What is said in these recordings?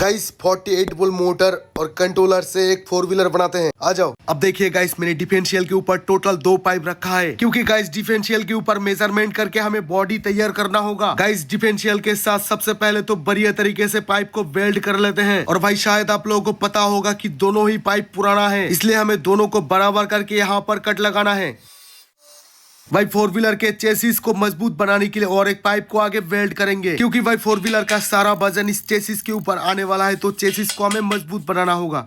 Guys 48 volt motor और controller से एक फोर व्हीलर बनाते हैं। आ जाओ। अब देखिए गाइस, मैंने डिफरेंशियल के ऊपर टोटल 2 पाइप रखा है, क्योंकि गाइस डिफरेंशियल के ऊपर मेजरमेंट करके हमें बॉडी तैयार करना होगा। गाइस डिफरेंशियल के साथ सबसे पहले तो बढ़िया तरीके से पाइप को वेल्ड कर लेते हैं। और भाई शायद आप लोगों को पता होगा कि दोनों ही पाइप पुराना है, इसलिए हमें दोनों को बराबर करके यहाँ पर कट लगाना है। भाई फोर व्हीलर के चेसिस को मजबूत बनाने के लिए और एक पाइप को आगे वेल्ड करेंगे, क्योंकि भाई फोर व्हीलर का सारा वजन इस चेसिस के ऊपर आने वाला है, तो चेसिस को हमें मजबूत बनाना होगा।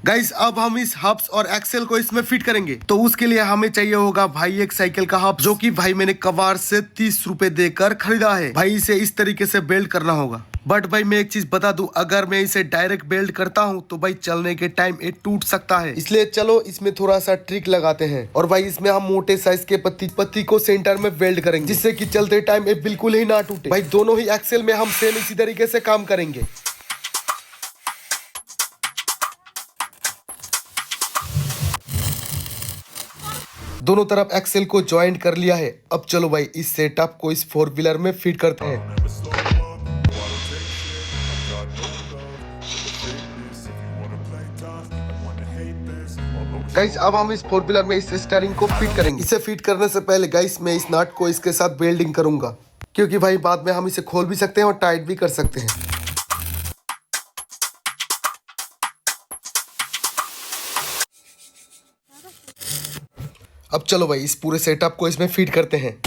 गाइस अब हम इस हब्स और एक्सेल को इसमें फिट करेंगे, तो उसके लिए हमें चाहिए होगा भाई एक साइकिल का हब, जो कि भाई मैंने कबाड़ से 30 रुपए देकर खरीदा है। भाई इसे इस तरीके से बेल्ट करना होगा। बट भाई मैं एक चीज बता दूं, अगर मैं इसे डायरेक्ट बेल्ट करता हूं तो भाई चलने के टाइम ये टूट सकता है, इसलिए चलो इसमें थोड़ा सा ट्रिक लगाते हैं। और भाई इसमें हम मोटे साइज के पत्ती को सेंटर में वेल्ड करेंगे, जिससे कि चलते टाइम ये बिल्कुल ही ना टूटे। भाई दोनों ही एक्सेल में हम सेम इसी तरीके से काम करेंगे। दोनों तरफ एक्सेल को ज्वाइंट कर लिया है। अब चलो भाई इस सेटअप को इस फोर व्हीलर में फिट करते हैं। गाइस अब हम इस फोर व्हीलर में इस स्टीयरिंग को फिट करेंगे। इसे फिट करने से पहले गाइस मैं इस नट को इसके साथ वेल्डिंग करूंगा, क्योंकि भाई बाद में हम इसे खोल भी सकते हैं और टाइट भी कर सकते हैं। अब चलो भाई इस पूरे सेटअप को इसमें फिट करते हैं।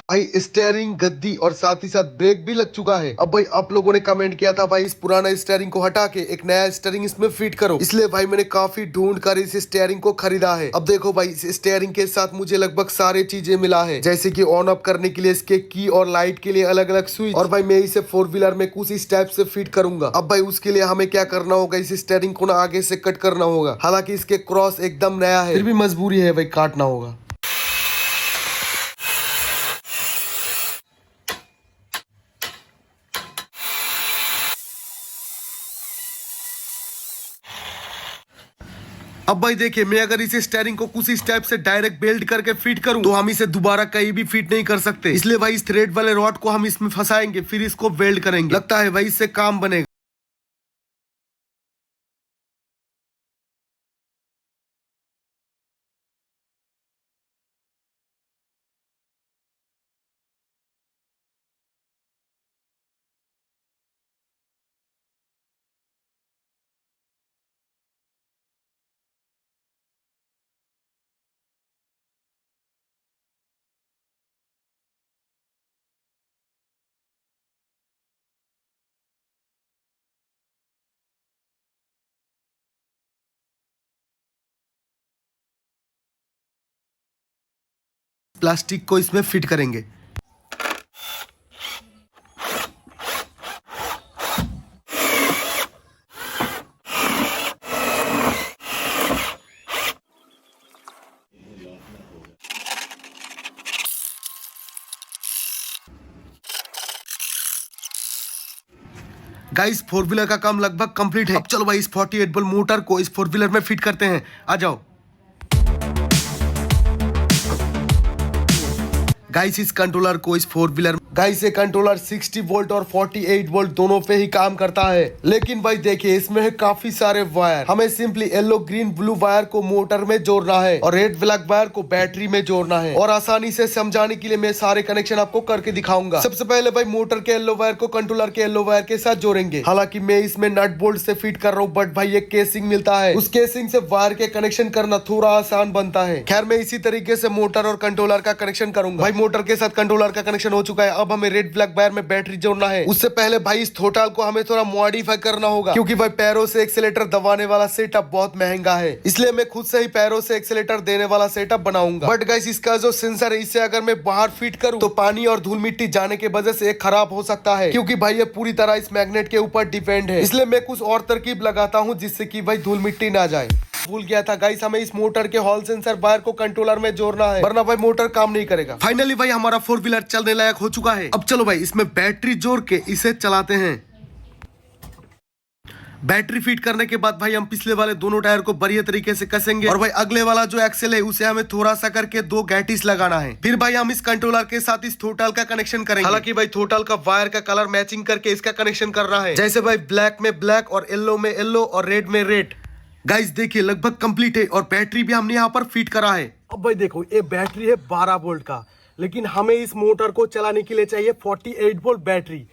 भाई स्टेयरिंग, गद्दी और साथ ही साथ ब्रेक भी लग चुका है। अब भाई आप लोगों ने कमेंट किया था भाई इस पुराना स्टेयरिंग को हटा के एक नया स्टेयरिंग इसमें फिट करो, इसलिए भाई मैंने काफी ढूंढ कर इस स्टेयरिंग को खरीदा है। अब देखो भाई इस स्टेयरिंग के साथ मुझे लगभग सारे चीजें मिला है, जैसे कि ऑन ऑफ करने के लिए इसके की और लाइट के लिए अलग अलग स्विच। और भाई मैं इसे फोर व्हीलर में कुछ इस टाइप से फिट करूंगा। अब भाई उसके लिए हमें क्या करना होगा, इस स्टेयरिंग को ना आगे से कट करना होगा। हालांकि इसके क्रॉस एकदम नया है, फिर भी मजबूरी है भाई काटना होगा। अब भाई देखिए, मैं अगर इसे स्टेयरिंग को कुछ इस टाइप से डायरेक्ट बेल्ट करके फिट करूं, तो हम इसे दोबारा कहीं भी फिट नहीं कर सकते। इसलिए भाई इस थ्रेड वाले रॉड को हम इसमें फंसाएंगे, फिर इसको वेल्ड करेंगे। लगता है भाई इससे काम बनेगा। प्लास्टिक को इसमें फिट करेंगे। गाइस 4 व्हीलर का काम लगभग कंप्लीट है। अब चलो भाई इस 48 वोल्ट मोटर को इस 4 व्हीलर में फिट करते हैं। आ जाओ। गाइस इस कंट्रोलर को इस 4 व्हीलर, गाइस ये कंट्रोलर 60 वोल्ट और 48 वोल्ट दोनों पे ही काम करता है। लेकिन भाई देखिए इसमें है काफी सारे वायर। हमें simply yellow green blue wire को मोटर में जोड़ना है और रेड ब्लैक वायर को बैटरी में जोड़ना है। और आसानी से समझाने के लिए मैं सारे कनेक्शन आपको करके दिखाऊंगा। सबसे पहले भाई मोटर के येलो वायर को कंट्रोलर के येलो वायर के साथ जोड़ेंगे। हालांकि मैं इसमें नट बोल्ट से फिट कर रहा हूँ, बट भाई एक केसिंग मिलता है, उस केसिंग से वायर के कनेक्शन करना थोड़ा आसान बनता है। खैर मैं इसी तरीके से मोटर और कंट्रोलर का कनेक्शन करूंगा। भाई मोटर के साथ कंट्रोलर का कनेक्शन हो चुका है। अब हमें रेड ब्लैक वायर में बैटरी जोड़ना है। उससे पहले भाई इस थ्रोटल को हमें थोड़ा मॉडिफाई करना होगा, क्योंकि भाई पैरों से एक्सीलेटर दबाने वाला सेटअप बहुत महंगा है। इसलिए मैं खुद से ही पैरों से एक्सीलेटर देने वाला सेटअप बनाऊंगा। बट गाइस इसका जो सेंसर है, इसे अगर मैं बाहर फिट करूं तो पानी और धूल मिट्टी जाने की वजह से खराब हो सकता है, क्योंकि भाई ये पूरी तरह इस मैग्नेट के ऊपर डिपेंड है। इसलिए मैं कुछ और तरकीब लगाता हूँ जिससे कि भाई धूल मिट्टी ना जाए। भूल गया था गाइस, हमें इस मोटर के हॉल सेंसर वायर को कंट्रोलर में जोड़ना है, वरना भाई मोटर काम नहीं करेगा। फाइनली भाई हमारा 4 व्हीलर चलने लायक हो चुका है। अब चलो भाई इसमें बैटरी जोड़ के इसे चलाते हैं। बैटरी फिट करने के बाद भाई हम पिछले वाले दोनों टायर को बढ़िया तरीके से कसेंगे और भाई अगले वाला जो एक्सेल है उसे हमें थोड़ा सा करके 2 गैटिस लगाना है। फिर भाई हम इस कंट्रोलर के साथ इस थ्रोटल का कनेक्शन करेंगे। हालांकि भाई थ्रोटल का वायर का कलर मैचिंग करके इसका कनेक्शन करना है, जैसे भाई ब्लैक में ब्लैक और येलो में येलो और रेड में रेड। गाइस देखिए लगभग कंप्लीट है और बैटरी भी हमने यहाँ पर फिट करा है। अब भाई देखो ये बैटरी है 12 वोल्ट का, लेकिन हमें इस मोटर को चलाने के लिए चाहिए 48 वोल्ट बैटरी।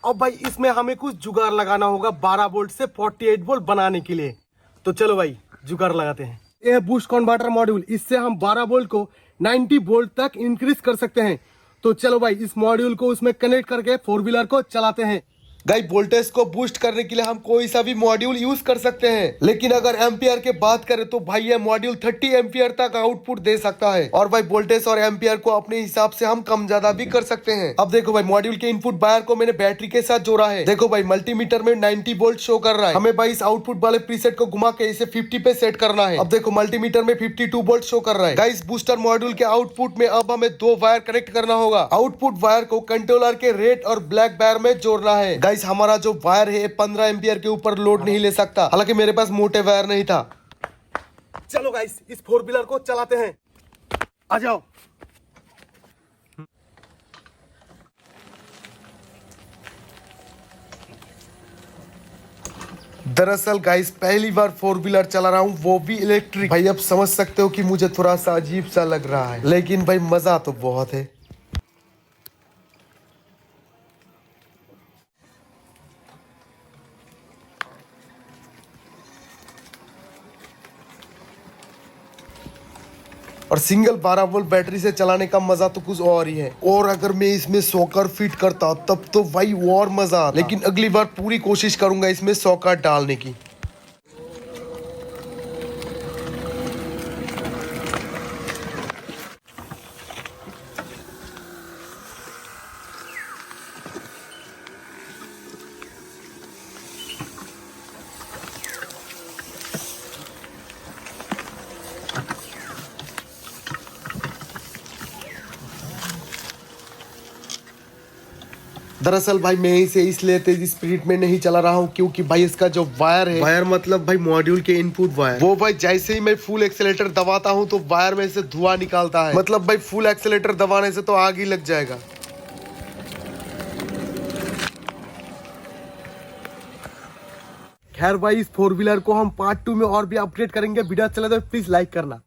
अब भाई इसमें हमें कुछ जुगाड़ लगाना होगा 12 वोल्ट से 48 वोल्ट बनाने के लिए। तो चलो भाई जुगाड़ लगाते हैं। ये है बूस्ट कन्वर्टर मॉड्यूल, इससे हम 12 वोल्ट को 90 वोल्ट तक इंक्रीज कर सकते हैं। तो चलो भाई इस मॉड्यूल को उसमें कनेक्ट करके 4 व्हीलर को चलाते हैं। गाइस वोल्टेज को बूस्ट करने के लिए हम कोई सा भी मॉड्यूल यूज कर सकते हैं, लेकिन अगर एम्पियर की बात करें तो भाई ये मॉड्यूल 30 एम्पियर तक आउटपुट दे सकता है। और भाई वोल्टेज और एम्पियर को अपने हिसाब से हम कम ज्यादा भी कर सकते हैं। अब देखो भाई मॉड्यूल के इनपुट वायर को मैंने बैटरी के साथ जोड़ा है। देखो भाई मल्टीमीटर में 90 वोल्ट शो कर रहा है। हमें भाई इस आउटपुट वाले प्रीसेट को घुमा के इसे 50 पे सेट करना है। अब देखो मल्टीमीटर में 52 वोल्ट शो कर रहा है। गाइस बूस्टर मॉड्यूल के आउटपुट में अब हमें 2 वायर कनेक्ट करना होगा। आउटपुट वायर को कंट्रोलर के रेड और ब्लैक वायर में जोड़ना है। गाइस हमारा जो वायर है 15 एम्पियर के ऊपर लोड नहीं ले सकता, हालांकि मेरे पास मोटे वायर नहीं था। चलो गाइस इस 4 व्हीलर को चलाते हैं। आ जाओ। दरअसल गाइस पहली बार 4 व्हीलर चला रहा हूँ, वो भी इलेक्ट्रिक। भाई अब समझ सकते हो कि मुझे थोड़ा सा अजीब सा लग रहा है, लेकिन भाई मजा तो बहुत है। और सिंगल 12 वोल्ट बैटरी से चलाने का मजा तो कुछ और ही है। और अगर मैं इसमें सॉकर फिट करता तब तो भाई और मजा आता। लेकिन अगली बार पूरी कोशिश करूंगा इसमें सॉकर डालने की। दरअसल भाई मैं इसे इसलिए तेज स्पीड में नहीं चला रहा हूँ क्योंकि भाई इसका जो वायर है, वायर मतलब भाई मॉड्यूल के इनपुट वायर, वो भाई जैसे ही मैं फुल एक्सेलेटर दबाता हूँ तो वायर में से धुआं निकालता है। मतलब भाई फुल एक्सेलेटर दबाने से तो आग ही लग जाएगा। खैर भाई इस 4 व्हीलर को हम पार्ट 2 में और भी अपग्रेड करेंगे। वीडियो अच्छा लगे तो प्लीज लाइक करना।